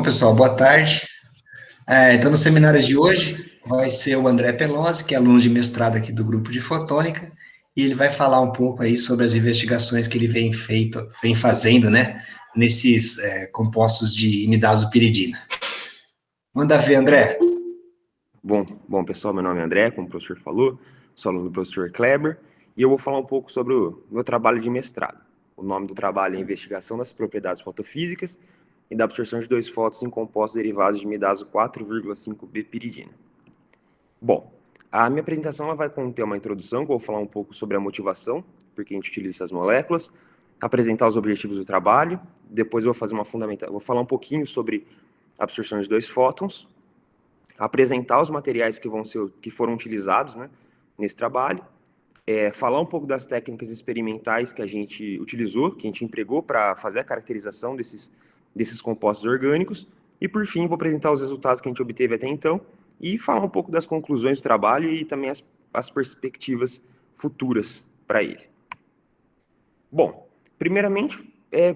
pessoal, boa tarde. Então, no seminário de hoje vai ser o André Pelosi, que é aluno de mestrado aqui do grupo de fotônica, e ele vai falar um pouco aí sobre as investigações que ele vem fazendo, né, nesses compostos de imidazopiridina. Manda ver, André. Bom, pessoal, meu nome é André, como o professor falou, sou aluno do professor Kleber, e eu vou falar um pouco sobre o meu trabalho de mestrado. O nome do trabalho é Investigação das Propriedades Fotofísicas e da absorção de 2 fótons em compostos derivados de imidazo 4,5-B-piridina. Bom, a minha apresentação ela vai conter uma introdução, que eu vou falar um pouco sobre a motivação, porque a gente utiliza essas moléculas, apresentar os objetivos do trabalho, depois eu vou fazer vou falar um pouquinho sobre a absorção de 2 fótons, apresentar os materiais que foram utilizados, né, nesse trabalho, falar um pouco das técnicas experimentais que a gente utilizou, que a gente empregou para fazer a caracterização desses compostos orgânicos, e por fim vou apresentar os resultados que a gente obteve até então, e falar um pouco das conclusões do trabalho e também as perspectivas futuras para ele. Bom, primeiramente,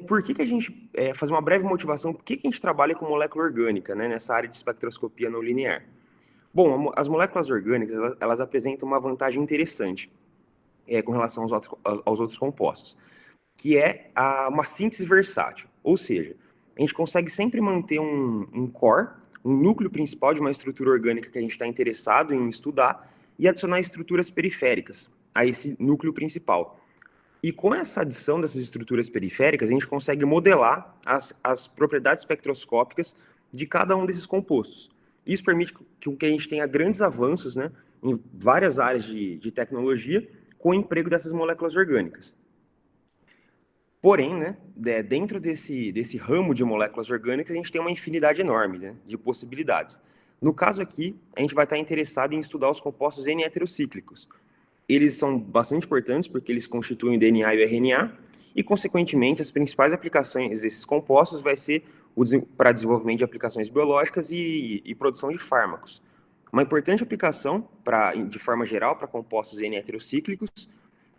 por que a gente, fazer uma breve motivação, por que a gente trabalha com molécula orgânica, né, nessa área de espectroscopia não linear? Bom, as moléculas orgânicas, elas apresentam uma vantagem interessante com relação aos outros compostos, que é uma síntese versátil, ou seja, a gente consegue sempre manter um core, um núcleo principal de uma estrutura orgânica que a gente está interessado em estudar e adicionar estruturas periféricas a esse núcleo principal. E com essa adição dessas estruturas periféricas, a gente consegue modelar as propriedades espectroscópicas de cada um desses compostos. Isso permite que a gente tenha grandes avanços, né, em várias áreas de tecnologia com o emprego dessas moléculas orgânicas. Porém, né, dentro desse ramo de moléculas orgânicas, a gente tem uma infinidade enorme, né, de possibilidades. No caso aqui, a gente vai estar interessado em estudar os compostos N-heterocíclicos. Eles são bastante importantes porque eles constituem o DNA e o RNA, e, consequentemente, as principais aplicações desses compostos vai ser para desenvolvimento de aplicações biológicas e produção de fármacos. Uma importante aplicação, de forma geral, para compostos N-heterocíclicos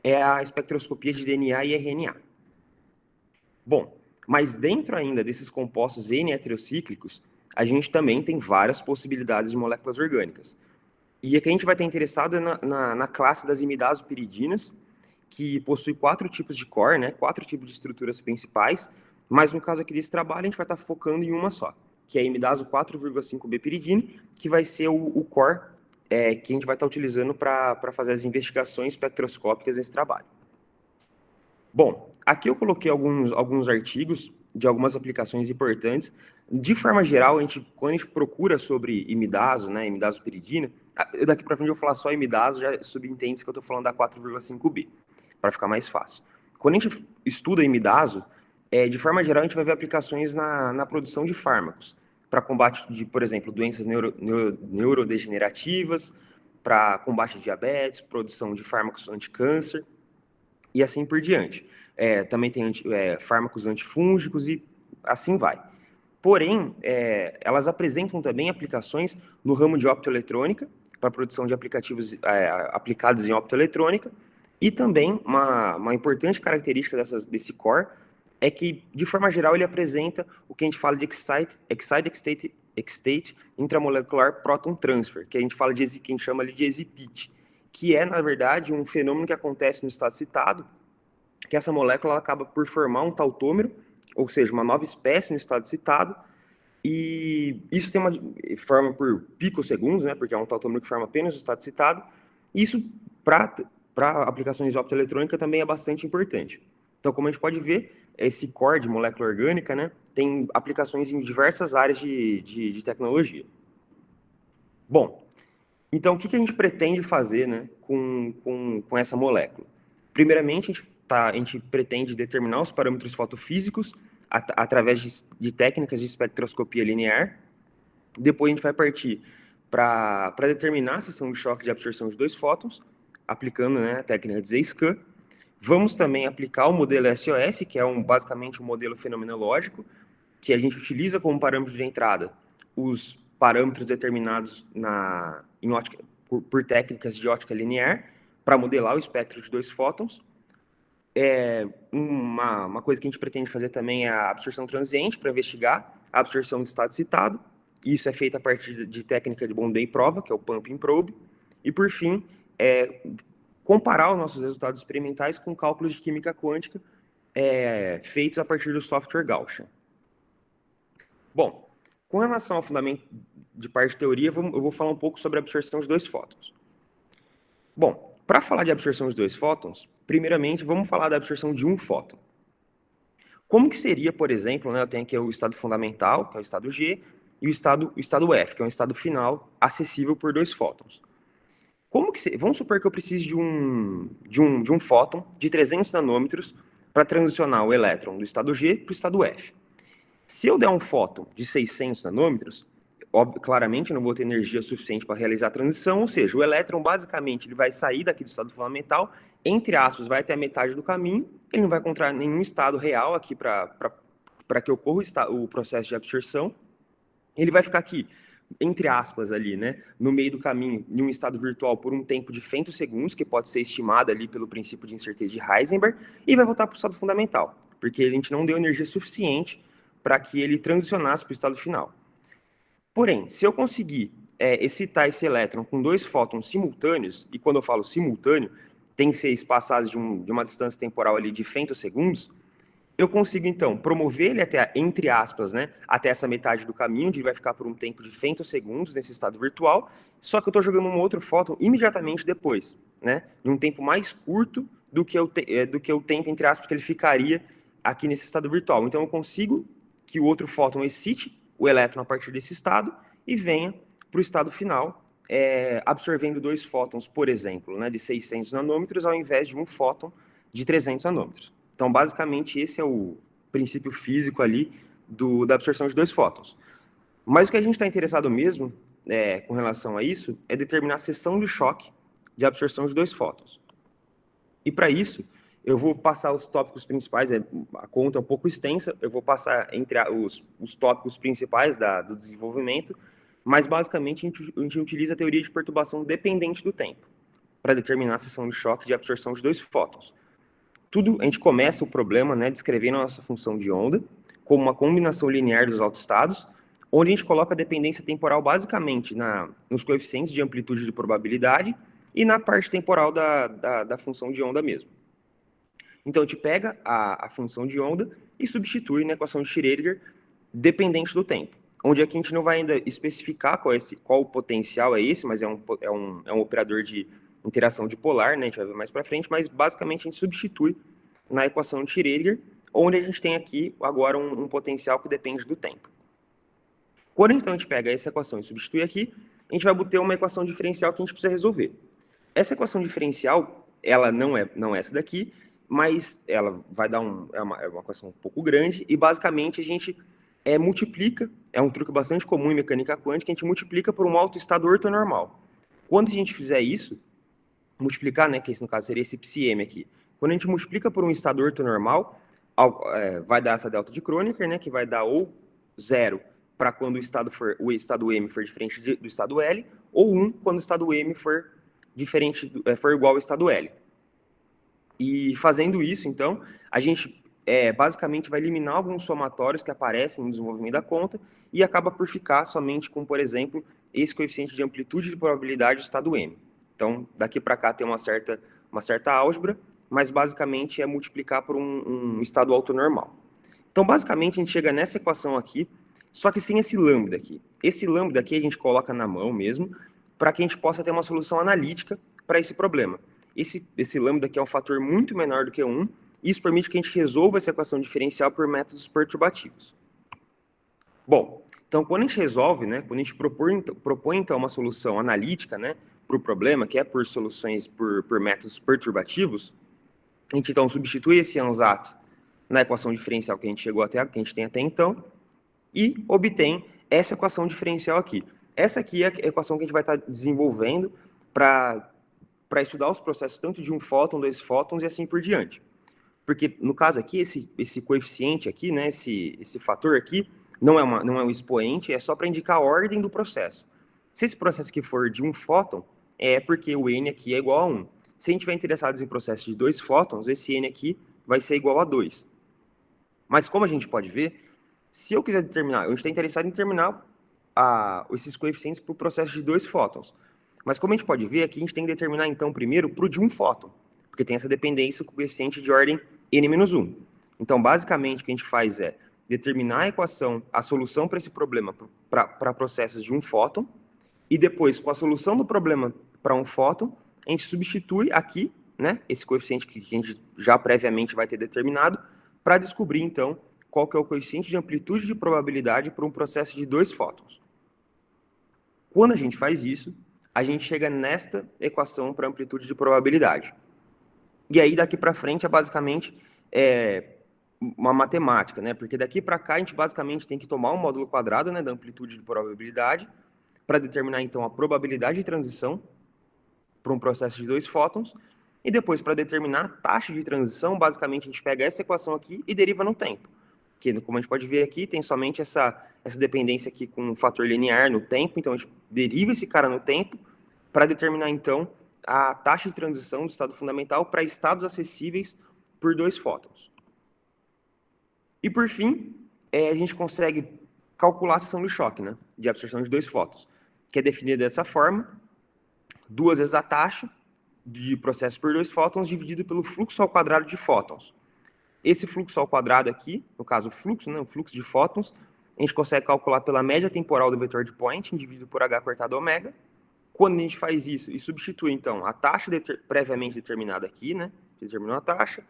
é a espectroscopia de DNA e RNA. Bom, mas dentro ainda desses compostos N-heterocíclicos, a gente também tem várias possibilidades de moléculas orgânicas. E aqui a gente vai estar interessado na classe das imidazopiridinas, que possui 4 tipos de core, né, 4 tipos de estruturas principais, mas no caso aqui desse trabalho a gente vai estar focando em uma só, que é a imidazo 4,5-B-piridina, que vai ser o core que a gente vai estar utilizando para fazer as investigações espectroscópicas nesse trabalho. Bom, aqui eu coloquei alguns artigos de algumas aplicações importantes. De forma geral, quando a gente procura sobre imidazo, né, imidazopiridina, daqui para frente eu vou falar só imidazo, já subentende que eu estou falando da 4,5-B, para ficar mais fácil. Quando a gente estuda imidazo, de forma geral, a gente vai ver aplicações na produção de fármacos, para combate de, por exemplo, doenças neurodegenerativas, para combate de diabetes, produção de fármacos anticâncer, e assim por diante. Também tem fármacos antifúngicos e assim vai. Porém, elas apresentam também aplicações no ramo de optoeletrônica, para a produção de aplicativos aplicados em optoeletrônica, e também uma importante característica desse core é que, de forma geral, ele apresenta o que a gente fala de Excited-State intramolecular proton transfer, que a gente chama ali de ExIPIT, que é, na verdade, um fenômeno que acontece no estado citado, que essa molécula ela acaba por formar um tautômero, ou seja, uma nova espécie no estado citado, e isso forma por picosegundos, né, porque é um tautômero que forma apenas no estado citado, e isso, para aplicações de optoeletrônica, também é bastante importante. Então, como a gente pode ver, esse core de molécula orgânica, né, tem aplicações em diversas áreas de tecnologia. Bom, então, o que a gente pretende fazer, né, com essa molécula? Primeiramente, a gente pretende determinar os parâmetros fotofísicos através de técnicas de espectroscopia linear. Depois, a gente vai partir para determinar a seção de choque de absorção de 2 fótons, aplicando, né, a técnica de Z-scan. Vamos também aplicar o modelo SOS, que é basicamente um modelo fenomenológico, que a gente utiliza como parâmetro de entrada os parâmetros determinados por técnicas de ótica linear para modelar o espectro de 2 fótons. Uma coisa que a gente pretende fazer também é a absorção transiente para investigar a absorção de estado citado. Isso é feito a partir de técnica de bombeio e prova, que é o pump and probe. E, por fim, comparar os nossos resultados experimentais com cálculos de química quântica feitos a partir do software Gaussian. Bom, com relação ao fundamento de parte de teoria, eu vou falar um pouco sobre a absorção de 2 fótons. Bom, para falar de absorção de 2 fótons, primeiramente vamos falar da absorção de 1 fóton. Como que seria, por exemplo, né, eu tenho aqui o estado fundamental, que é o estado G, e o estado F, que é um estado final acessível por 2 fótons. Vamos supor que eu precise de um fóton de 300 nanômetros para transicionar o elétron do estado G para o estado F. Se eu der um fóton de 600 nanômetros, claramente eu não vou ter energia suficiente para realizar a transição, ou seja, o elétron basicamente ele vai sair daqui do estado fundamental, entre aspas, vai até a metade do caminho, ele não vai encontrar nenhum estado real aqui para que ocorra o processo de absorção, ele vai ficar aqui, entre aspas, ali, né, no meio do caminho, em um estado virtual por um tempo de femtosegundos, que pode ser estimado ali pelo princípio de incerteza de Heisenberg, e vai voltar para o estado fundamental, porque a gente não deu energia suficiente para que ele transicionasse para o estado final. Porém, se eu conseguir excitar esse elétron com 2 fótons simultâneos, e quando eu falo simultâneo, tem que ser espaçados de uma distância temporal ali de femtosegundos, eu consigo, então, promover ele até, entre aspas, né, até essa metade do caminho, onde ele vai ficar por um tempo de femtosegundos nesse estado virtual, só que eu estou jogando um outro fóton imediatamente depois, né, de um tempo mais curto do que o tempo, entre aspas, que ele ficaria aqui nesse estado virtual. Então, eu consigo que o outro fóton excite o elétron a partir desse estado e venha para o estado final, absorvendo 2 fótons, por exemplo, né, de 600 nanômetros, ao invés de um fóton de 300 nanômetros. Então, basicamente, esse é o princípio físico ali da absorção de 2 fótons. Mas o que a gente está interessado mesmo, com relação a isso, é determinar a seção de choque de absorção de 2 fótons. E para isso, eu vou passar os tópicos principais, a conta é um pouco extensa, eu vou passar entre os tópicos principais do desenvolvimento, mas basicamente a gente utiliza a teoria de perturbação dependente do tempo para determinar a seção de choque de absorção de 2 fótons. A gente começa o problema, né, descrevendo a nossa função de onda como uma combinação linear dos autoestados, onde a gente coloca a dependência temporal basicamente nos coeficientes de amplitude de probabilidade e na parte temporal da função de onda mesmo. Então, a gente pega a função de onda e substitui na equação de Schrödinger dependente do tempo, onde aqui a gente não vai ainda especificar qual o potencial é esse, mas é um operador de interação dipolar, né? A gente vai ver mais para frente, mas basicamente a gente substitui na equação de Schrödinger, onde a gente tem aqui agora um potencial que depende do tempo. Quando então a gente pega essa equação e substitui aqui, a gente vai ter uma equação diferencial que a gente precisa resolver. Essa equação diferencial, ela não é essa daqui, mas ela vai dar é uma equação um pouco grande, e basicamente a gente multiplica, é um truque bastante comum em mecânica quântica, a gente multiplica por um autoestado ortonormal. Quando a gente fizer isso, multiplicar, né, que esse no caso seria esse psi-m aqui, quando a gente multiplica por um estado ortonormal, vai dar essa delta de Kronecker, né, que vai dar ou 0 para quando o estado M for diferente do estado L, ou 1 quando o estado M for igual ao estado L. E fazendo isso, então, a gente basicamente vai eliminar alguns somatórios que aparecem no desenvolvimento da conta e acaba por ficar somente com, por exemplo, esse coeficiente de amplitude de probabilidade do estado M. Então, daqui para cá tem uma certa álgebra, mas basicamente é multiplicar por um estado autonormal. Então, basicamente, a gente chega nessa equação aqui, só que sem esse lambda aqui. Esse lambda aqui a gente coloca na mão mesmo, para que a gente possa ter uma solução analítica para esse problema. Esse lambda aqui é um fator muito menor do que 1, e isso permite que a gente resolva essa equação diferencial por métodos perturbativos. Bom, então quando a gente resolve, né, quando a gente propõe então uma solução analítica, né, para o problema, que é por soluções por métodos perturbativos, a gente então substitui esse ansatz na equação diferencial que a gente tem até então, e obtém essa equação diferencial aqui. Essa aqui é a equação que a gente vai estar desenvolvendo para estudar os processos tanto de um fóton, 2 fótons e assim por diante. Porque, no caso aqui, esse coeficiente aqui, né, esse fator aqui, não é um expoente, é só para indicar a ordem do processo. Se esse processo aqui for de um fóton, é porque o N aqui é igual a 1. Se a gente estiver interessado em processos de 2 fótons, esse N aqui vai ser igual a 2. Mas como a gente pode ver, se eu quiser determinar, a gente está interessado em determinar esses coeficientes para o processo de 2 fótons. Mas como a gente pode ver, aqui a gente tem que determinar, então, primeiro para o de 1 fóton, porque tem essa dependência com o coeficiente de ordem N-1. Então, basicamente, o que a gente faz é determinar a equação, a solução para esse problema para processos de 1 fóton, e depois, com a solução do problema para 1 fóton, a gente substitui aqui, né, esse coeficiente que a gente já previamente vai ter determinado, para descobrir, então, qual que é o coeficiente de amplitude de probabilidade para um processo de 2 fótons. Quando a gente faz isso, a gente chega nesta equação para amplitude de probabilidade. E aí, daqui para frente, é basicamente uma matemática, né? Porque daqui para cá, a gente basicamente tem que tomar um módulo quadrado, né, da amplitude de probabilidade, para determinar, então, a probabilidade de transição para um processo de 2 fótons, e depois, para determinar a taxa de transição, basicamente, a gente pega essa equação aqui e deriva no tempo. Que, como a gente pode ver aqui, tem somente essa dependência aqui com um fator linear no tempo, então a gente deriva esse cara no tempo para determinar, então, a taxa de transição do estado fundamental para estados acessíveis por 2 fótons. E, por fim, a gente consegue calcular a seção de choque, né, de absorção de 2 fótons, que é definida dessa forma: 2 vezes a taxa de processo por 2 fótons dividido pelo fluxo ao quadrado de fótons. Esse fluxo ao quadrado aqui, no caso o fluxo, né, o fluxo de fótons, a gente consegue calcular pela média temporal do vetor de Poynting dividido por h cortado ômega. Quando a gente faz isso e substitui, então, a taxa previamente determinada aqui, né, determinou a taxa,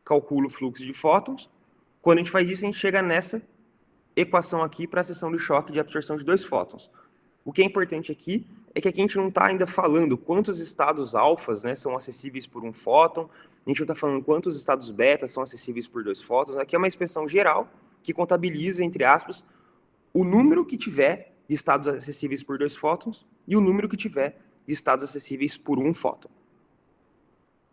calcula o fluxo de fótons. Quando a gente faz isso, a gente chega nessa equação aqui para a seção de choque de absorção de 2 fótons. O que é importante aqui é que aqui a gente não está ainda falando quantos estados alfas, né, são acessíveis por 1 fóton, a gente não está falando quantos estados betas são acessíveis por 2 fótons. Aqui é uma expressão geral que contabiliza, entre aspas, o número que tiver de estados acessíveis por 2 fótons e o número que tiver de estados acessíveis por 1 fóton.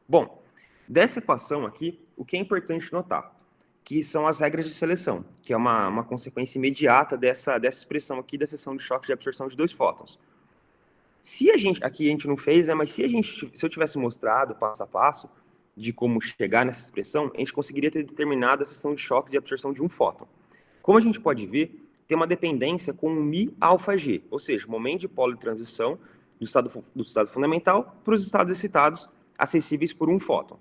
Bom, dessa equação aqui, o que é importante notar? Que são as regras de seleção, que é uma consequência imediata dessa expressão aqui da seção de choque de absorção de 2 fótons. Se a gente, aqui a gente não fez, né, mas se eu tivesse mostrado passo a passo de como chegar nessa expressão, a gente conseguiria ter determinado a seção de choque de absorção de 1 fóton. Como a gente pode ver, tem uma dependência com o μ alfa g, ou seja, o momento de polo de transição do estado fundamental para os estados excitados acessíveis por 1 fóton.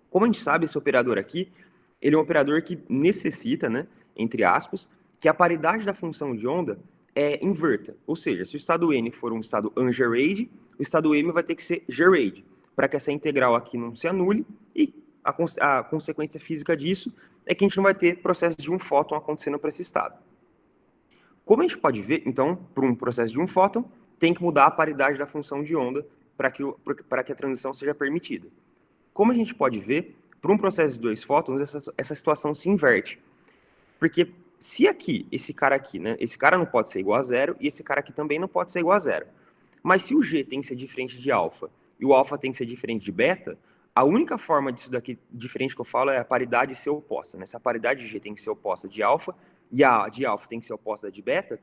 Como a gente sabe, esse operador aqui, ele é um operador que necessita, né, entre aspas, que a paridade da função de onda inverta. Ou seja, se o estado n for um estado ungerade, o estado m vai ter que ser gerade, para que essa integral aqui não se anule, e a consequência física disso é que a gente não vai ter processo de 1 fóton acontecendo para esse estado. Como a gente pode ver, então, para um processo de 1 fóton, tem que mudar a paridade da função de onda para que a transição seja permitida. Como a gente pode ver, para um processo de 2 fótons, essa situação se inverte. Porque se aqui, esse cara aqui, né, esse cara não pode ser igual a 0 e esse cara aqui também não pode ser igual a 0. Mas se o G tem que ser diferente de alfa e o alfa tem que ser diferente de beta, a única forma disso daqui diferente que eu falo é a paridade ser oposta, né? Se a paridade de G tem que ser oposta de alfa e a de alfa tem que ser oposta de beta,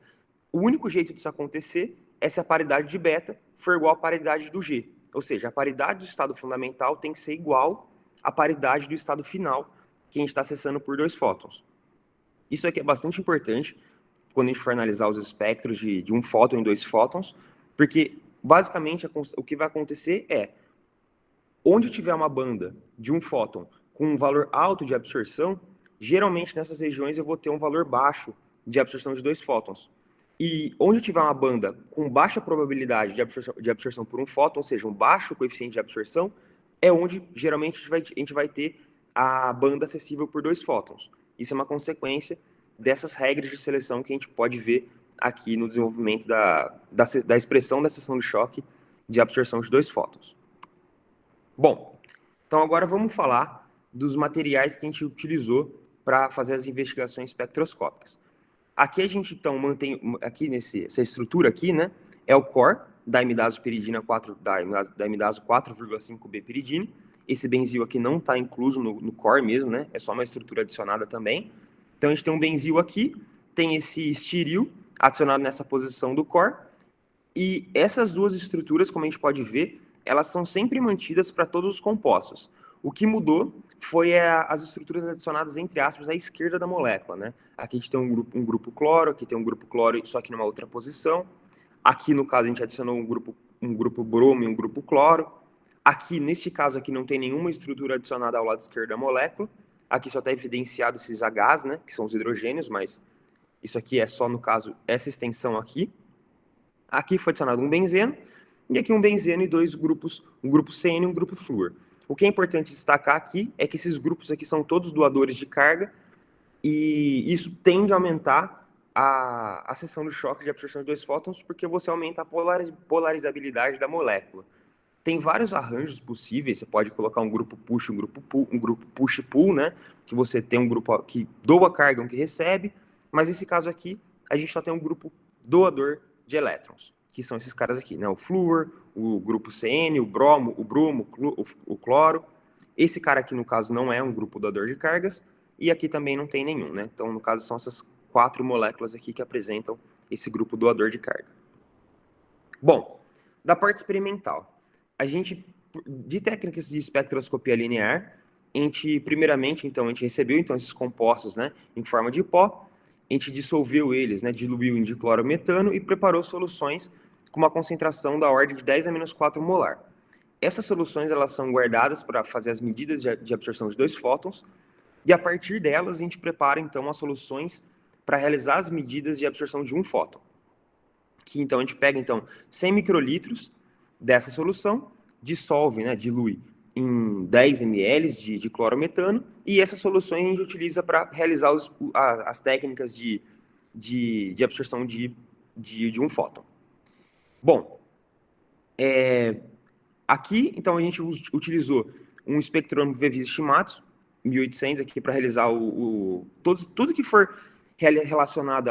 o único jeito disso acontecer é se a paridade de beta for igual à paridade do G. Ou seja, a paridade do estado fundamental tem que ser igual à paridade do estado final que a gente está acessando por 2 fótons. Isso aqui é bastante importante quando a gente for analisar os espectros de 1 fóton e 2 fótons, porque basicamente o que vai acontecer é, onde tiver uma banda de 1 fóton com um valor alto de absorção, geralmente nessas regiões eu vou ter um valor baixo de absorção de 2 fótons. E onde tiver uma banda com baixa probabilidade de absorção por 1 fóton, ou seja, um baixo coeficiente de absorção, é onde geralmente a gente vai ter a banda acessível por 2 fótons. Isso é uma consequência dessas regras de seleção que a gente pode ver aqui no desenvolvimento da expressão da seção de choque de absorção de 2 fótons. Bom, então agora vamos falar dos materiais que a gente utilizou para fazer as investigações espectroscópicas. Aqui a gente, então, mantém, aqui essa estrutura aqui, né, é o core da imidazopiridina 4,5-B-piridine. Esse benzil aqui não está incluso no core mesmo, né, é só uma estrutura adicionada também. Então a gente tem um benzil aqui, tem esse estiril adicionado nessa posição do core, e essas duas estruturas, como a gente pode ver, elas são sempre mantidas para todos os compostos. O que mudou foi as estruturas adicionadas, entre aspas, à esquerda da molécula, né? Aqui a gente tem um grupo cloro, aqui tem um grupo cloro, só que numa outra posição. Aqui, no caso, a gente adicionou um grupo bromo e um grupo cloro. Aqui, neste caso aqui, não tem nenhuma estrutura adicionada ao lado esquerdo da molécula. Aqui só está evidenciado esses Hs, né? Que são os hidrogênios, mas isso aqui é só, no caso, essa extensão aqui. Aqui foi adicionado um benzeno, e aqui um benzeno e dois grupos, um grupo CN e um grupo flúor. O que é importante destacar aqui é que esses grupos aqui são todos doadores de carga, e isso tende a aumentar a seção do choque de absorção de dois fótons, porque você aumenta a polarizabilidade da molécula. Tem vários arranjos possíveis, você pode colocar um grupo push, um grupo push-pull, né? Que você tem um grupo que doa carga e um que recebe, mas nesse caso aqui, a gente só tem um grupo doador de elétrons, que são esses caras aqui, né? O flúor, o grupo CN, o bromo, o cloro. Esse cara aqui, no caso, não é um grupo doador de cargas, e aqui também não tem nenhum, né? Então, no caso, são essas 4 moléculas aqui que apresentam esse grupo doador de carga. Bom, da parte experimental, a gente, de técnicas de espectroscopia linear, primeiramente, então, a gente recebeu então, esses compostos, né, em forma de pó, a gente dissolveu eles, né, diluiu em diclorometano e preparou soluções com uma concentração da ordem de 10 a menos 4 molar. Essas soluções elas são guardadas para fazer as medidas de absorção de 2 fótons, e a partir delas a gente prepara então as soluções para realizar as medidas de absorção de 1 fóton. Que então a gente pega então 100 microlitros dessa solução, dissolve, né, dilui em 10 ml de clorometano, e essas soluções a gente utiliza para realizar as técnicas de absorção de 1 fóton. Bom, aqui, então, a gente utilizou um espectrômetro VVIS Shimatsu 1800 aqui para realizar tudo que for relacionado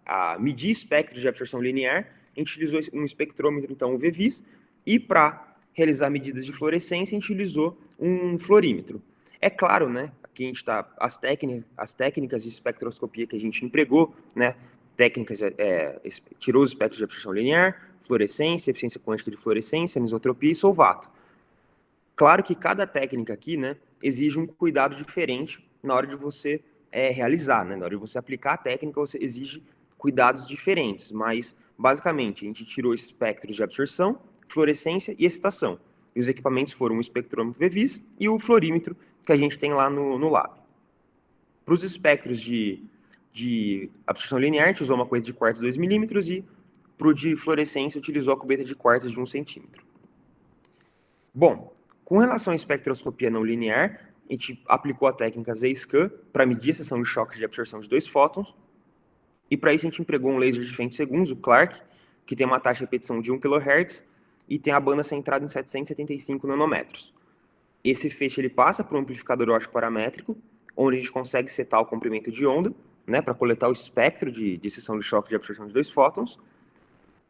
a medir espectro de absorção linear. A gente utilizou um espectrômetro, então, o VVIS, e para realizar medidas de fluorescência, a gente utilizou um fluorímetro. É claro, né, aqui a gente está, as técnicas de espectroscopia que a gente empregou, né, tirou os espectros de absorção linear, fluorescência, eficiência quântica de fluorescência, anisotropia e solvato. Claro que cada técnica aqui, né, exige um cuidado diferente na hora de você realizar, né, na hora de você aplicar a técnica, você exige cuidados diferentes, mas, basicamente, a gente tirou espectros de absorção, fluorescência e excitação. E os equipamentos foram o espectrômetro VVIS e o fluorímetro que a gente tem lá no lab. Para os espectros de absorção linear, a gente usou uma cubeta de quartzo 2 milímetros e para o de fluorescência utilizou a cubeta de quartzo de 1 centímetro. Bom, com relação à espectroscopia não linear, a gente aplicou a técnica Z-scan para medir a seção de choque de absorção de 2 fótons, e para isso a gente empregou um laser de femtosegundos, o Clark, que tem uma taxa de repetição de 1 kHz e tem a banda centrada em 775 nanômetros. Esse feixe ele passa por um amplificador óptico paramétrico, onde a gente consegue setar o comprimento de onda, né, para coletar o espectro de seção de choque de absorção de 2 fótons.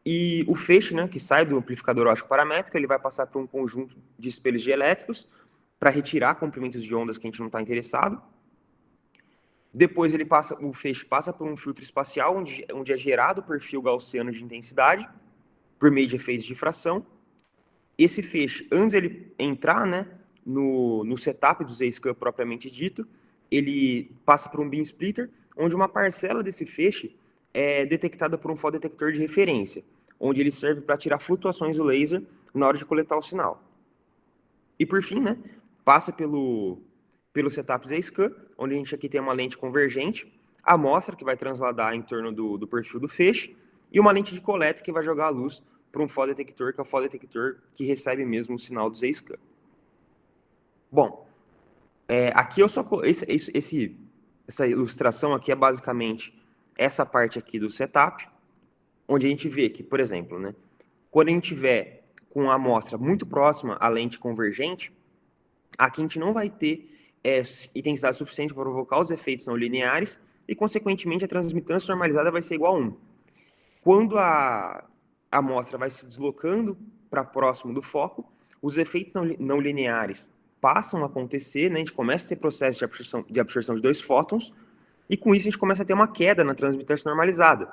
E o feixe, né, que sai do amplificador óptico paramétrico, ele vai passar por um conjunto de espelhos dielétricos para retirar comprimentos de ondas que a gente não está interessado. Depois o feixe passa por um filtro espacial, onde é gerado o perfil gaussiano de intensidade, por meio de efeitos de difração. Esse feixe, antes ele entrar, né, no setup do Z-scan propriamente dito, ele passa por um beam splitter, onde uma parcela desse feixe é detectada por um fotodetector de referência, onde ele serve para tirar flutuações do laser na hora de coletar o sinal. E por fim, né, passa pelo setup Z-scan, onde a gente aqui tem uma lente convergente, a amostra que vai transladar em torno do perfil do feixe, e uma lente de coleta que vai jogar a luz para um fotodetector, que é o fotodetector que recebe mesmo o sinal do Z-scan. Bom, aqui eu só... Essa ilustração aqui é basicamente essa parte aqui do setup, onde a gente vê que, por exemplo, né, quando a gente tiver com a amostra muito próxima à lente convergente, aqui a gente não vai ter intensidade suficiente para provocar os efeitos não lineares e, consequentemente, a transmitância normalizada vai ser igual a 1. Quando a amostra vai se deslocando para próximo do foco, os efeitos não lineares passam a acontecer, né? A gente começa a ter processo de absorção de 2 fótons, e com isso a gente começa a ter uma queda na transmitância normalizada,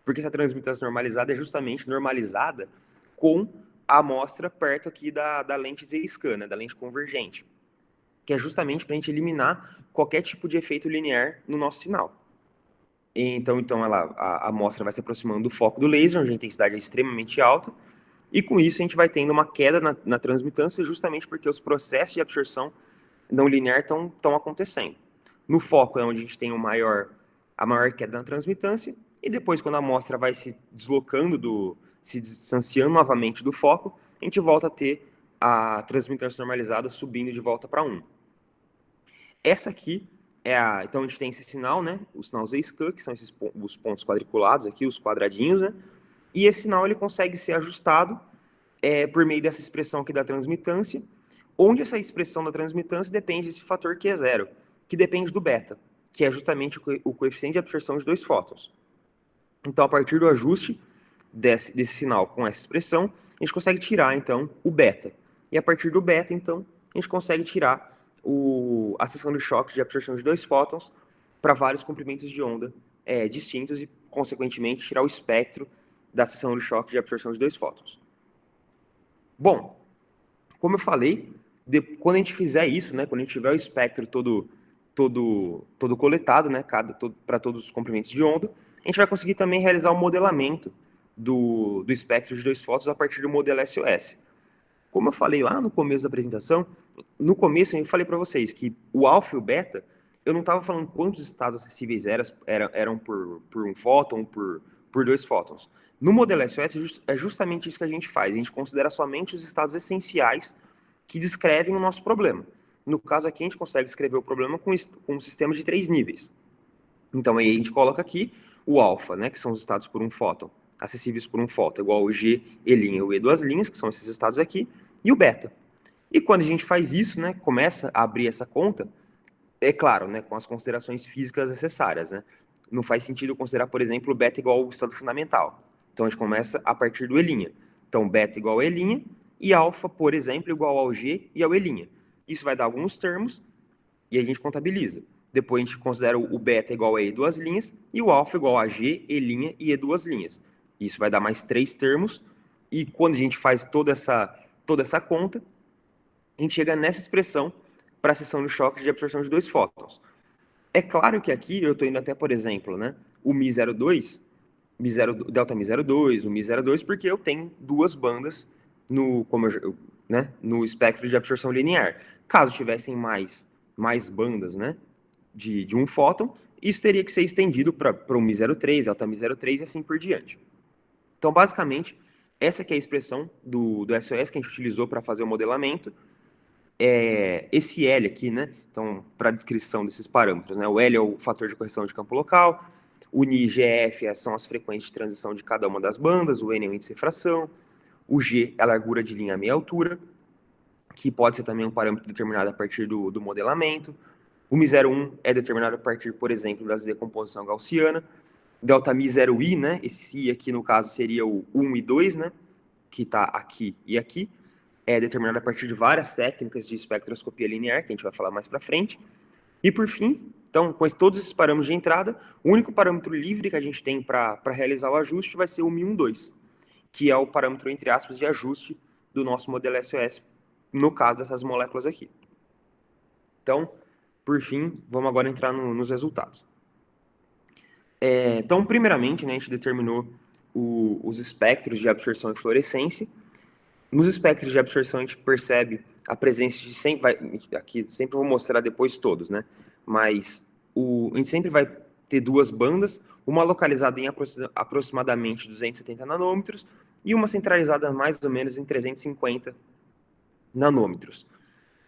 porque essa transmitância normalizada é justamente normalizada com a amostra perto aqui da lente Z-scan, né, da lente convergente, que é justamente para a gente eliminar qualquer tipo de efeito linear no nosso sinal. Então a amostra vai se aproximando do foco do laser, onde a intensidade é extremamente alta, e com isso a gente vai tendo uma queda na transmitância, justamente porque os processos de absorção não linear estão acontecendo. No foco é onde a gente tem a maior queda na transmitância, e depois, quando a amostra vai se deslocando, se distanciando novamente do foco, a gente volta a ter a transmitância normalizada subindo de volta para 1. Essa aqui então a gente tem esse sinal, né? O sinal Z-scan, que são os pontos quadriculados aqui, os quadradinhos, né? E esse sinal ele consegue ser ajustado por meio dessa expressão aqui da transmitância, onde essa expressão da transmitância depende desse fator Q0, que depende do beta, que é justamente o coeficiente de absorção de 2 fótons. Então, a partir do ajuste desse sinal com essa expressão, a gente consegue tirar, então, o beta. E a partir do beta, então, a gente consegue tirar a seção de choque de absorção de 2 fótons para vários comprimentos de onda distintos e, consequentemente, tirar o espectro da seção de choque de absorção de 2 fótons. Bom, como eu falei, quando a gente fizer isso, né, quando a gente tiver o espectro todo coletado, né, para todos os comprimentos de onda, a gente vai conseguir também realizar o modelamento do espectro de 2 fótons a partir do modelo SOS. Como eu falei lá no começo da apresentação, no começo eu falei para vocês que o alfa e o beta, eu não estava falando quantos estados acessíveis eram por um fóton, por 2 fótons. No modelo SOS é justamente isso que a gente faz, a gente considera somente os estados essenciais que descrevem o nosso problema. No caso aqui, a gente consegue escrever o problema com um sistema de 3 níveis. Então, aí a gente coloca aqui o alfa, né, que são os estados por um fóton, acessíveis por um fóton, igual o G, E', o E duas linhas, que são esses estados aqui, e o beta. E quando a gente faz isso, né, começa a abrir essa conta, é claro, né, com as considerações físicas necessárias, né? Não faz sentido considerar, por exemplo, o beta igual ao estado fundamental. Então, a gente começa a partir do E'. Então, beta igual a E' e alfa, por exemplo, igual ao G e ao E'. Isso vai dar alguns termos e a gente contabiliza. Depois a gente considera o beta igual a E duas linhas e o alfa igual a G, E' e E duas linhas. Isso vai dar mais 3 termos e quando a gente faz toda essa conta, a gente chega nessa expressão para a seção de choque de absorção de 2 fótons. É claro que aqui eu estou indo até, por exemplo, né, o Mi02, delta Mi02, o Mi02, porque eu tenho 2 bandas no espectro de absorção linear. Caso tivessem mais bandas, né, de um fóton, isso teria que ser estendido para o Mi03, delta Mi03 e assim por diante. Então, basicamente, essa aqui é a expressão do SOS que a gente utilizou para fazer o modelamento. Esse L aqui, né? Então, para a descrição desses parâmetros, né? O L é o fator de correção de campo local, o Ni e GF são as frequências de transição de cada uma das bandas, o N é o índice de refração, o G é a largura de linha a meia altura, que pode ser também um parâmetro determinado a partir do modelamento. O Mi01 é determinado a partir, por exemplo, da decomposição gaussiana. Delta Mi0i, né? Esse I aqui, no caso, seria o 1 e 2, né? Que está aqui e aqui. É determinado a partir de várias técnicas de espectroscopia linear, que a gente vai falar mais para frente. E, por fim, então, com todos esses parâmetros de entrada, o único parâmetro livre que a gente tem para realizar o ajuste vai ser o Mi12, que é o parâmetro, entre aspas, de ajuste do nosso modelo SOS, no caso dessas moléculas aqui. Então, por fim, vamos agora entrar nos resultados. Então, primeiramente, né, a gente determinou os espectros de absorção e fluorescência. Nos espectros de absorção, a gente percebe a presença de aqui sempre vou mostrar depois todos, né? Mas a gente sempre vai ter 2 bandas, uma localizada em aproximadamente 270 nanômetros e uma centralizada mais ou menos em 350 nanômetros.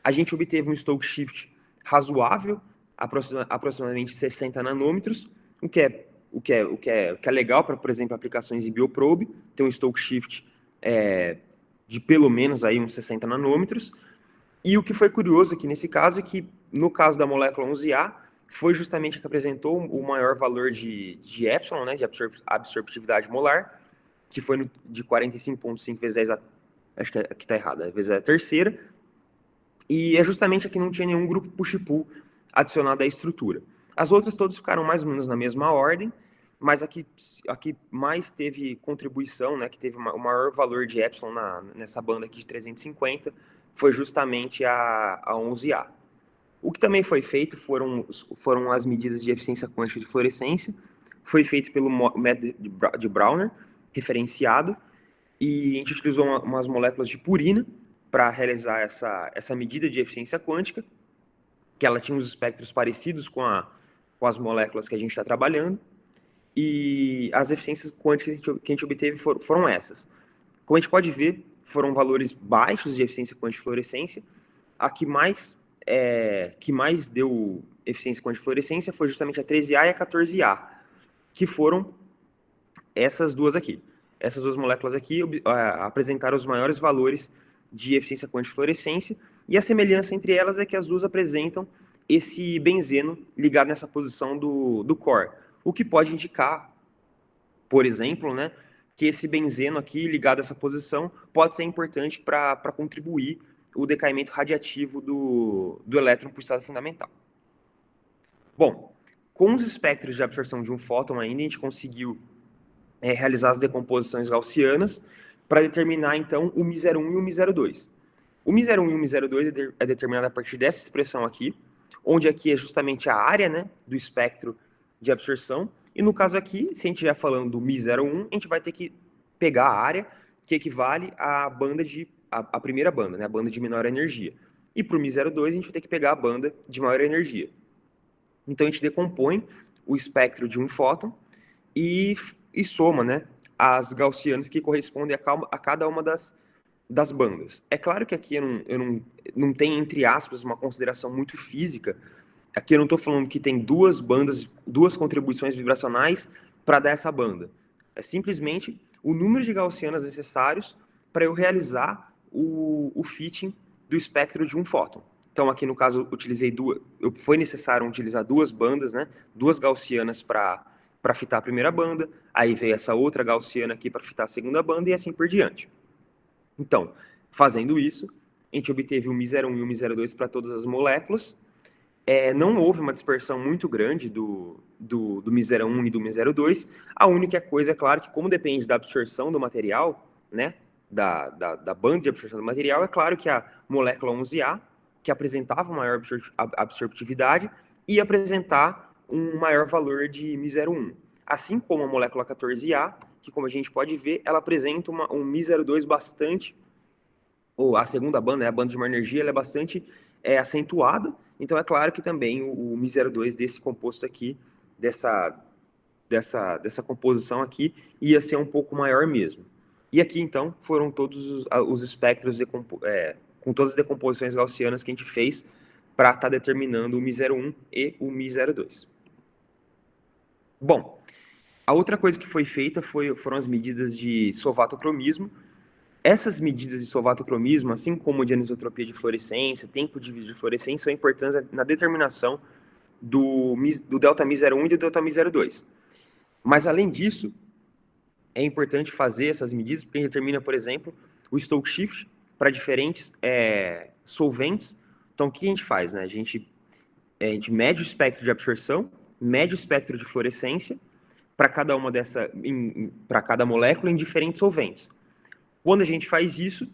A gente obteve um Stoke Shift razoável, aproximadamente 60 nanômetros, o que é legal para, por exemplo, aplicações de bioprobe, tem um Stoke Shift de pelo menos aí uns 60 nanômetros. E o que foi curioso aqui nesse caso é que, no caso da molécula 11A, foi justamente a que apresentou o maior valor de epsilon, né, de absorptividade molar, que foi de 45,5 vezes 10 acho que aqui está errado, vezes a terceira, e é justamente aqui não tinha nenhum grupo push-pull adicionado à estrutura. As outras todas ficaram mais ou menos na mesma ordem, mas a que mais teve contribuição, né, que teve o maior valor de epsilon nessa banda aqui de 350, foi justamente a 11A. O que também foi feito foram as medidas de eficiência quântica de fluorescência, foi feito pelo método de Browner, referenciado, e a gente utilizou umas moléculas de purina para realizar essa medida de eficiência quântica, que ela tinha uns espectros parecidos com as moléculas que a gente está trabalhando, e as eficiências quânticas que a gente obteve foram essas. Como a gente pode ver, foram valores baixos de eficiência quântica de fluorescência. A que mais deu eficiência quântica de fluorescência foi justamente a 13A e a 14A, que foram essas duas aqui. Essas duas moléculas aqui apresentaram os maiores valores de eficiência quântica de fluorescência, e a semelhança entre elas é que as duas apresentam esse benzeno ligado nessa posição do core, o que pode indicar, por exemplo, né, que esse benzeno aqui ligado a essa posição pode ser importante para contribuir o decaimento radiativo do elétron por estado fundamental. Bom, com os espectros de absorção de um fóton ainda, a gente conseguiu realizar as decomposições gaussianas para determinar, então, o μ01 e o μ02. O μ01 e o μ02 é determinado a partir dessa expressão aqui, onde aqui é justamente a área, né, do espectro de absorção, e no caso aqui, se a gente estiver falando do μ01, a gente vai ter que pegar a área que equivale à banda a primeira banda, né, a banda de menor energia. E para o μ02, a gente vai ter que pegar a banda de maior energia. Então, a gente decompõe o espectro de um fóton e soma, né, as gaussianas que correspondem a cada uma das bandas. É claro que aqui eu não tenho, entre aspas, uma consideração muito física. Aqui eu não estou falando que tem duas bandas, duas contribuições vibracionais para dar essa banda. É simplesmente o número de gaussianas necessários para eu realizar o fitting do espectro de um fóton. Então, aqui no caso, foi necessário utilizar duas bandas, né, duas gaussianas para fitar a primeira banda, aí veio essa outra gaussiana aqui para fitar a segunda banda e assim por diante. Então, fazendo isso, a gente obteve o μ01 e o μ02 para todas as moléculas. Não houve uma dispersão muito grande do μ01 e do μ02. A única coisa, é claro, que como depende da absorção do material, né, da banda de absorção do material, é claro que a molécula 11A, que apresentava maior absorptividade, ia apresentar um maior valor de μ01. Assim como a molécula 14A, que como a gente pode ver, ela apresenta um μ02 bastante, ou a segunda banda, a banda de maior energia, ela é bastante acentuada. Então é claro que também o μ02 desse composto aqui, dessa composição aqui, ia ser um pouco maior mesmo. E aqui, então, foram todos os espectros com todas as decomposições gaussianas que a gente fez para estar determinando o μ01 e o μ02. Bom, a outra coisa que foi feita foram as medidas de solvatocromismo. Essas medidas de solvatocromismo, assim como de anisotropia de fluorescência, tempo de vida de fluorescência, são importantes na determinação do delta μ01 e do delta μ02. Mas, além disso, é importante fazer essas medidas, porque a gente determina, por exemplo, o Stokes shift para diferentes solventes. Então, o que a gente faz? Né? A gente mede o espectro de absorção, mede o espectro de fluorescência para cada para cada molécula em diferentes solventes. Quando a gente faz isso,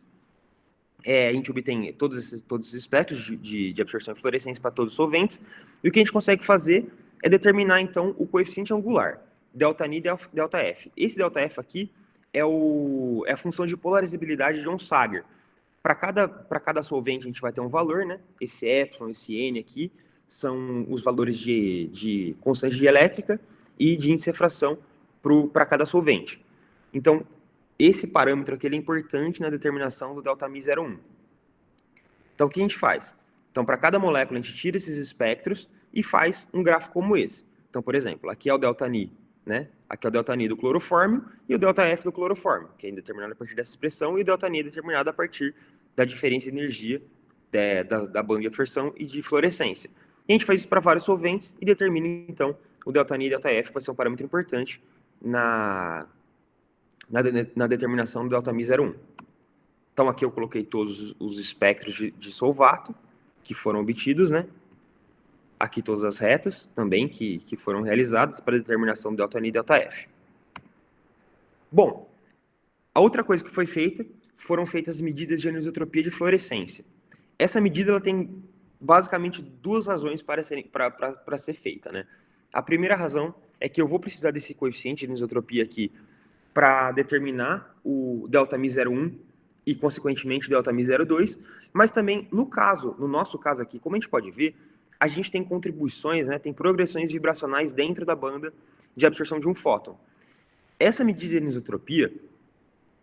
a gente obtém todos esses espectros de absorção e fluorescência para todos os solventes, e o que a gente consegue fazer é determinar, então, o coeficiente angular, ΔN e ΔF. Esse ΔF aqui é a função de polarizabilidade de Onsager. Para cada solvente, a gente vai ter um valor, né? Esse epsilon, esse N aqui, são os valores de constante de elétrica e de índice de refração para cada solvente. Então, esse parâmetro aqui é importante na determinação do delta μ01. Então, o que a gente faz? Então, para cada molécula, a gente tira esses espectros e faz um gráfico como esse. Então, por exemplo, aqui é o delta Ni, né? Aqui é o delta Ni do clorofórmio e o delta F do clorofórmio, que é determinado a partir dessa expressão, e o delta Ni é determinado a partir da diferença de energia da banda de absorção e de fluorescência. E a gente faz isso para vários solventes e determina, então, o delta Ni e delta F vai ser um parâmetro importante na determinação do delta μ01. Então, aqui eu coloquei todos os espectros de solvato que foram obtidos, né? aqui todas as retas também que foram realizadas para determinação do ΔN e ΔF. Bom, a outra coisa que foi feita foram feitas medidas de anisotropia de fluorescência. Essa medida ela tem basicamente duas razões para ser feita, né? A primeira razão é que eu vou precisar desse coeficiente de anisotropia aqui para determinar o ΔMi01 e, consequentemente, o ΔMi02, mas também, no nosso caso aqui, como a gente pode ver, a gente tem contribuições, né, tem progressões vibracionais dentro da banda de absorção de um fóton. Essa medida de anisotropia,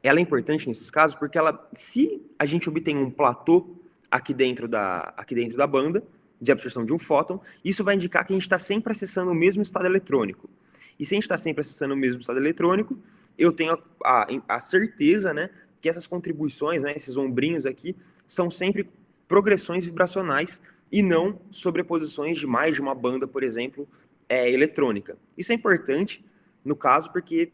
ela é importante nesses casos porque se a gente obtém um platô aqui dentro da banda de absorção de um fóton, isso vai indicar que a gente está sempre acessando o mesmo estado eletrônico. E se a gente está sempre acessando o mesmo estado eletrônico, eu tenho a certeza, né, que essas contribuições, né, esses ombrinhos aqui, são sempre progressões vibracionais e não sobreposições de mais de uma banda, por exemplo, eletrônica. Isso é importante, no caso, porque,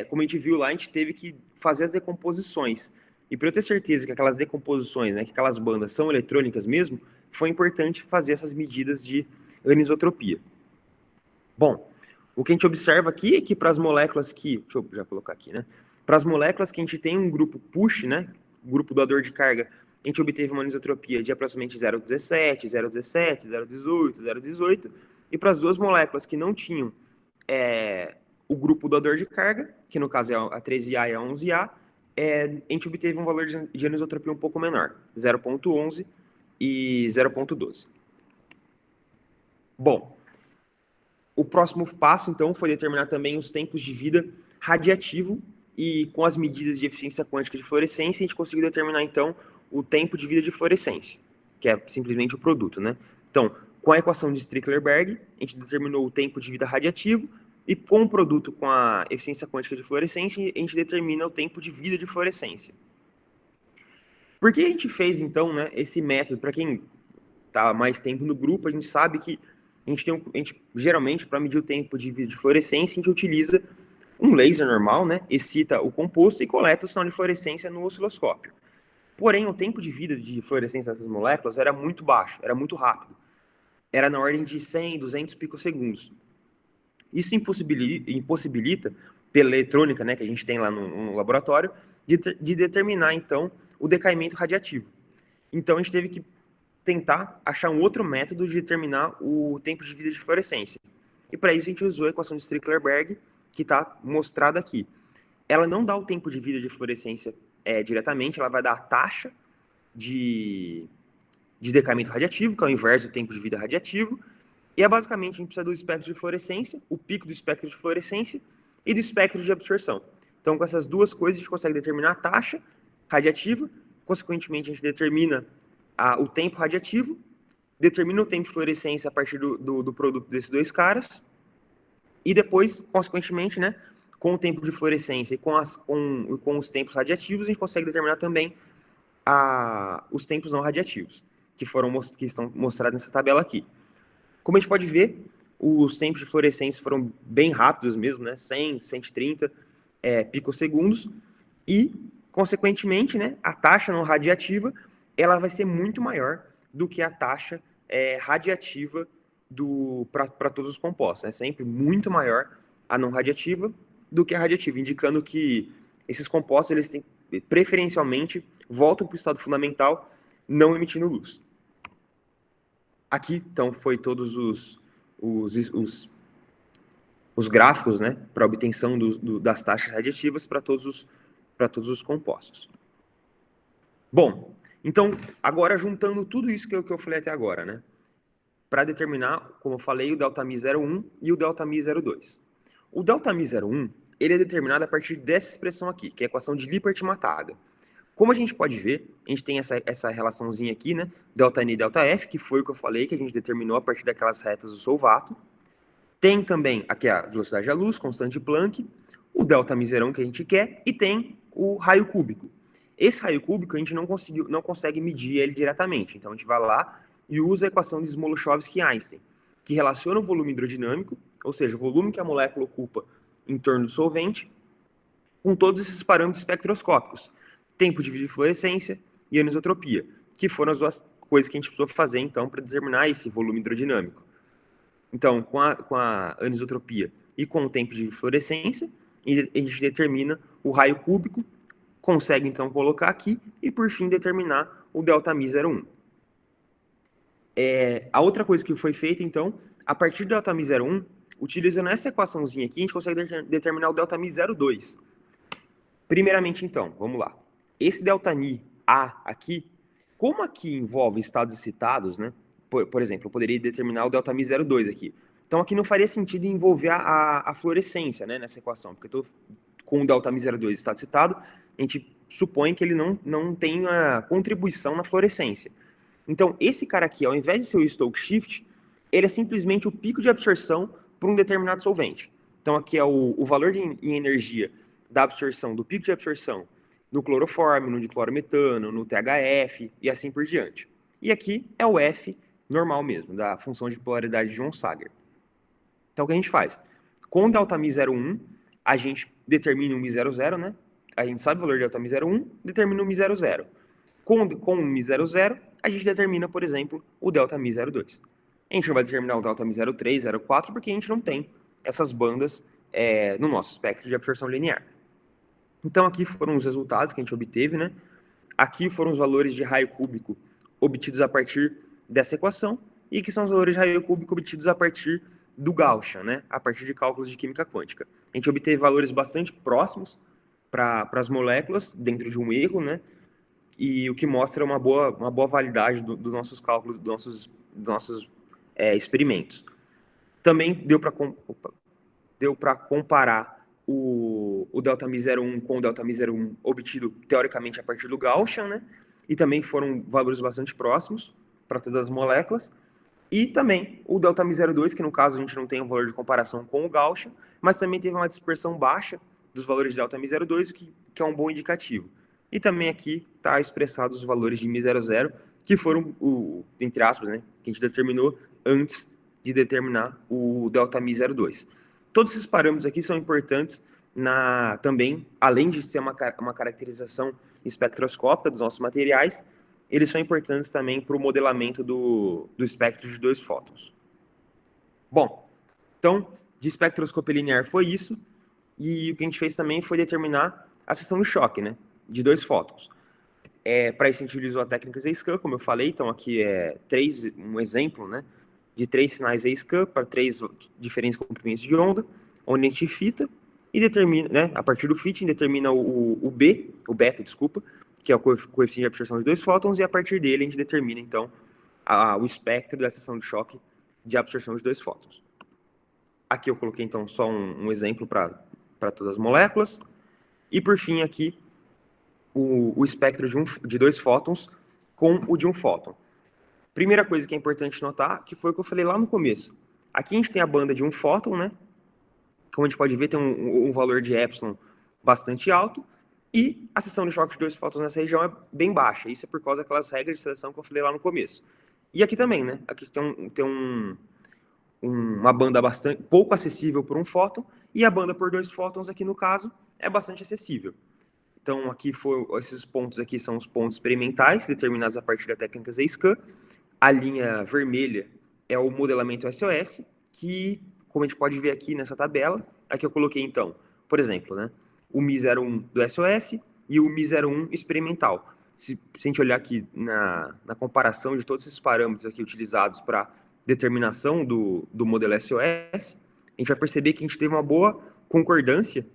como a gente viu lá, a gente teve que fazer as decomposições. E para eu ter certeza que aquelas decomposições, né, que aquelas bandas são eletrônicas mesmo, foi importante fazer essas medidas de anisotropia. Bom, o que a gente observa aqui é que para as moléculas que... Deixa eu já colocar aqui, né? Para as moléculas que a gente tem um grupo push, né, grupo doador de carga, a gente obteve uma anisotropia de aproximadamente 0,17, 0,17, 0,18, 0,18. E para as duas moléculas que não tinham o grupo doador de carga, que no caso é a 13A e a 11A, a gente obteve um valor de anisotropia um pouco menor, 0,11 e 0,12. Bom, o próximo passo, então, foi determinar também os tempos de vida radiativo e com as medidas de eficiência quântica de fluorescência, a gente conseguiu determinar, então, o tempo de vida de fluorescência, que é simplesmente o produto, né? Então, com a equação de Strickler-Berg, a gente determinou o tempo de vida radiativo e com o produto com a eficiência quântica de fluorescência, a gente determina o tempo de vida de fluorescência. Por que a gente fez, então, né, esse método? Para quem está mais tempo no grupo, a gente sabe que a gente geralmente, para medir o tempo de vida de fluorescência, a gente utiliza um laser normal, né, excita o composto e coleta o sinal de fluorescência no osciloscópio. Porém, o tempo de vida de fluorescência dessas moléculas era muito baixo, era muito rápido. Era na ordem de 100, 200 picosegundos. Isso impossibilita, pela eletrônica, né, que a gente tem lá no laboratório, de determinar, então, o decaimento radiativo. Então, a gente teve que tentar achar um outro método de determinar o tempo de vida de fluorescência. E para isso a gente usou a equação de Strickler-Berg, que está mostrada aqui. Ela não dá o tempo de vida de fluorescência diretamente, ela vai dar a taxa de decaimento radiativo, que é o inverso do tempo de vida radiativo, e basicamente a gente precisa do espectro de fluorescência, o pico do espectro de fluorescência e do espectro de absorção. Então, com essas duas coisas, a gente consegue determinar a taxa radiativa, consequentemente a gente determina o tempo radiativo, determina o tempo de fluorescência a partir do produto desses dois caras, e depois, consequentemente, né, com o tempo de fluorescência e com os tempos radiativos, a gente consegue determinar também os tempos não radiativos, que estão mostrados nessa tabela aqui. Como a gente pode ver, os tempos de fluorescência foram bem rápidos mesmo, né, 100, 130 picosegundos, e, consequentemente, né, a taxa não radiativa ela vai ser muito maior do que a taxa radiativa para todos os compostos. É sempre muito maior a não radiativa do que a radiativa, indicando que esses compostos, eles têm, preferencialmente, voltam para o estado fundamental, não emitindo luz. Aqui, então, foi todos os gráficos, né, para obtenção das taxas radiativas para todos os compostos. Bom, então, agora juntando tudo isso que eu falei até agora, né, para determinar, como eu falei, o ΔMi01 e o ΔMi02. O ΔMi01, ele é determinado a partir dessa expressão aqui, que é a equação de Lippert-Mataga. Como a gente pode ver, a gente tem essa relaçãozinha aqui, né, ΔN e ΔF, que foi o que eu falei, que a gente determinou a partir daquelas retas do solvato. Tem também aqui a velocidade da luz, constante de Planck, o ΔMi01 que a gente quer, e tem o raio cúbico. Esse raio cúbico a gente não consegue medir ele diretamente, então a gente vai lá e usa a equação de Smoluchowski-Einstein, que relaciona o volume hidrodinâmico, ou seja, o volume que a molécula ocupa em torno do solvente, com todos esses parâmetros espectroscópicos, tempo de vida de fluorescência e anisotropia, que foram as duas coisas que a gente precisou fazer, então, para determinar esse volume hidrodinâmico. Então, com a anisotropia e com o tempo de fluorescência, a gente determina o raio cúbico, consegue então colocar aqui e, por fim, determinar o ΔMi01. A outra coisa que foi feita, então, a partir do ΔMi01, utilizando essa equaçãozinha aqui, a gente consegue determinar o ΔMi02. Primeiramente, então, vamos lá. Esse ΔNi A aqui, como aqui envolve estados excitados, né? Por exemplo, eu poderia determinar o ΔMi02 aqui. Então, aqui não faria sentido envolver a fluorescência, né, nessa equação, porque eu estou com o ΔMi02 estado excitado, a gente supõe que ele não tem a contribuição na fluorescência. Então, esse cara aqui, ao invés de ser o Stokes shift, ele é simplesmente o pico de absorção para um determinado solvente. Então, aqui é o valor em energia da absorção, do pico de absorção no cloroforme, no diclorometano, no THF e assim por diante. E aqui é o F normal mesmo, da função de polaridade de Onsager. Então, o que a gente faz? Com o ΔMi01, a gente determina o Mi00, né? A gente sabe o valor do ΔMi01, determina o Mi00. Com o Mi00, a gente determina, por exemplo, o ΔMi02. A gente não vai determinar o ΔMi03, 04, porque a gente não tem essas bandas no nosso espectro de absorção linear. Então, aqui foram os resultados que a gente obteve, né? Aqui foram os valores de raio cúbico obtidos a partir dessa equação, e que são os valores de raio cúbico obtidos a partir do Gaussian, né? A partir de cálculos de química quântica. A gente obteve valores bastante próximos para as moléculas, dentro de um erro, né? E o que mostra uma boa validade dos nossos cálculos, dos nossos experimentos. Também deu para comparar o ΔMi01 com o ΔMi01 obtido, teoricamente, a partir do Gaussian, né? E também foram valores bastante próximos para todas as moléculas. E também o ΔMi02, que no caso a gente não tem um valor de comparação com o Gaussian, mas também teve uma dispersão baixa dos valores de ΔMi02, o que é um bom indicativo. E também aqui está expressados os valores de Mi00, que foram, entre aspas, né, que a gente determinou antes de determinar o ΔMi02. Todos esses parâmetros aqui são importantes também, além de ser uma caracterização espectroscópica dos nossos materiais, eles são importantes também para o modelamento do espectro de 2 fótons. Bom, então, de espectroscopia linear foi isso, e o que a gente fez também foi determinar a seção de choque, né, de 2 fótons. Para isso a gente utilizou a técnica Z-scan, como eu falei, então aqui é um exemplo, né, de 3 sinais Z-scan para 3 diferentes comprimentos de onda, onde a gente fita e determina, né, a partir do fitting, determina o beta, que é o coeficiente de absorção de 2 fótons, e a partir dele a gente determina, então, o espectro da seção de choque de absorção de 2 fótons. Aqui eu coloquei, então, só um exemplo para todas as moléculas. E, por fim, aqui, o espectro de 2 fótons com o de 1 fóton. Primeira coisa que é importante notar, que foi o que eu falei lá no começo. Aqui a gente tem a banda de 1 fóton, né? Como a gente pode ver, tem um valor de epsilon bastante alto, e a seção de choque de 2 fótons nessa região é bem baixa. Isso é por causa daquelas regras de seleção que eu falei lá no começo. E aqui também, né? Aqui tem uma banda bastante pouco acessível por 1 fóton, e a banda por 2 fótons aqui no caso é bastante acessível. Então aqui esses pontos aqui são os pontos experimentais determinados a partir da técnica Z-scan. A linha vermelha é o modelamento SOS, que, como a gente pode ver aqui nessa tabela, aqui eu coloquei então, por exemplo, né, o Mi01 do SOS e o Mi01 experimental. Se a gente olhar aqui na comparação de todos esses parâmetros aqui utilizados para determinação do modelo SOS, a gente vai perceber que a gente teve uma boa concordância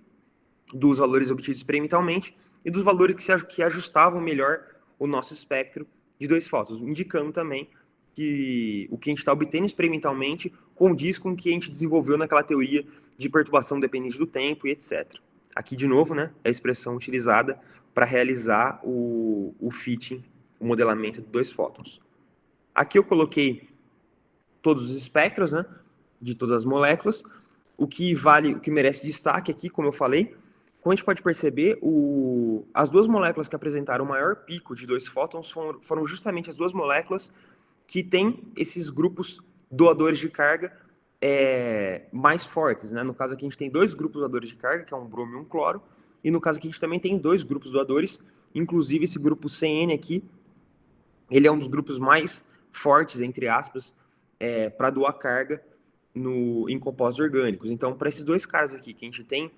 dos valores obtidos experimentalmente e dos valores que ajustavam melhor o nosso espectro de 2 fótons, indicando também que o que a gente está obtendo experimentalmente condiz com o que a gente desenvolveu naquela teoria de perturbação dependente do tempo e etc. Aqui, de novo, né, é a expressão utilizada para realizar o fitting, o modelamento de 2 fótons. Aqui eu coloquei todos os espectros, né, de todas as moléculas. O que merece destaque aqui, como eu falei, como a gente pode perceber, as 2 moléculas que apresentaram o maior pico de 2 fótons foram justamente as 2 moléculas que têm esses grupos doadores de carga mais fortes, né? No caso aqui a gente tem 2 grupos doadores de carga, que é um bromo e um cloro, e no caso aqui a gente também tem 2 grupos doadores, inclusive esse grupo CN aqui, ele é um dos grupos mais fortes, entre aspas, para doar carga em compostos orgânicos. Então, para esses dois casos aqui, que a gente tem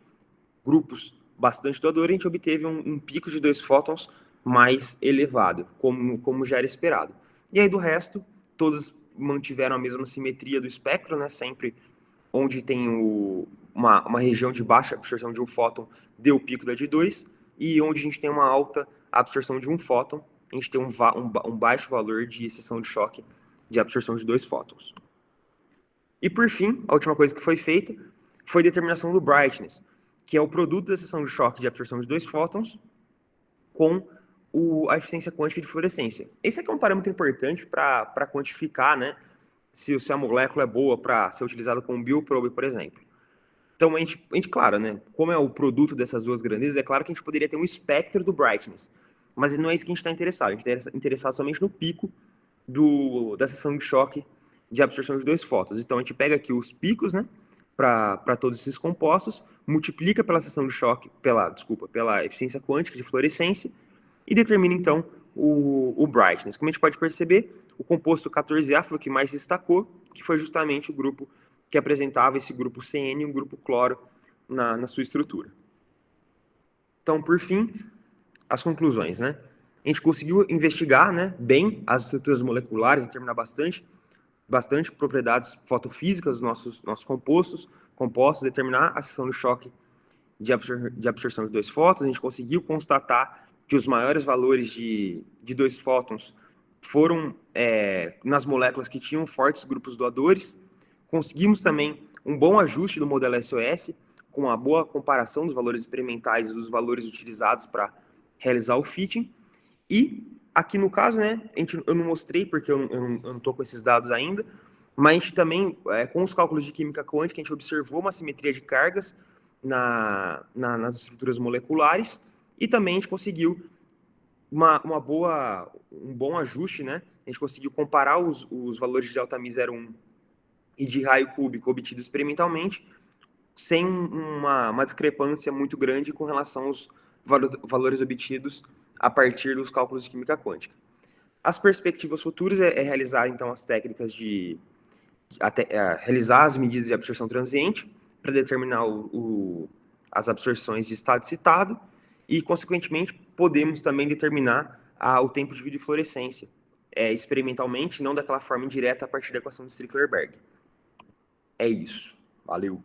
grupos bastante doadores, a gente obteve um pico de 2 fótons mais elevado, como já era esperado. E aí, do resto, todos mantiveram a mesma simetria do espectro, né? Sempre onde tem uma região de baixa absorção de um fóton, deu o pico da de 2, e onde a gente tem uma alta absorção de um fóton, a gente tem um baixo valor de seção de choque de absorção de 2 fótons. E por fim, a última coisa que foi feita foi a determinação do brightness, que é o produto da seção de choque de absorção de 2 fótons com a eficiência quântica de fluorescência. Esse aqui é um parâmetro importante para quantificar, né, se a molécula é boa para ser utilizada como bioprobe, por exemplo. Então, a gente, claro, né, como é o produto dessas duas grandezas, é claro que a gente poderia ter um espectro do brightness, mas não é isso que a gente está interessado. A gente está interessado somente no pico da seção de choque de absorção de 2 fótons. Então, a gente pega aqui os picos, né, para todos esses compostos, multiplica pela seção de choque, pela eficiência quântica de fluorescência e determina, então, o brightness. Como a gente pode perceber, o composto 14A foi o que mais destacou, que foi justamente o grupo que apresentava esse grupo CN e o grupo cloro na sua estrutura. Então, por fim, as conclusões, né? A gente conseguiu investigar, né, bem as estruturas moleculares, determinar bastante propriedades fotofísicas dos nossos compostos, determinar a seção de choque de absorção de 2 fótons. A gente conseguiu constatar que os maiores valores de 2 fótons foram nas moléculas que tinham fortes grupos doadores. Conseguimos também um bom ajuste do modelo SOS, com uma boa comparação dos valores experimentais e dos valores utilizados para realizar o fitting. E aqui no caso, né, eu não mostrei porque eu não estou com esses dados ainda, mas a gente também, com os cálculos de química quântica, a gente observou uma simetria de cargas nas estruturas moleculares e também a gente conseguiu um bom ajuste, né? A gente conseguiu comparar os valores de Altami 01 e de raio cúbico obtidos experimentalmente sem uma discrepância muito grande com relação aos valores obtidos a partir dos cálculos de química quântica. As perspectivas futuras é realizar, então, as técnicas realizar as medidas de absorção transiente para determinar as absorções de estado citado e, consequentemente, podemos também determinar o tempo de vida de fluorescência experimentalmente, não daquela forma indireta a partir da equação de Strickler-Berg. É isso. Valeu!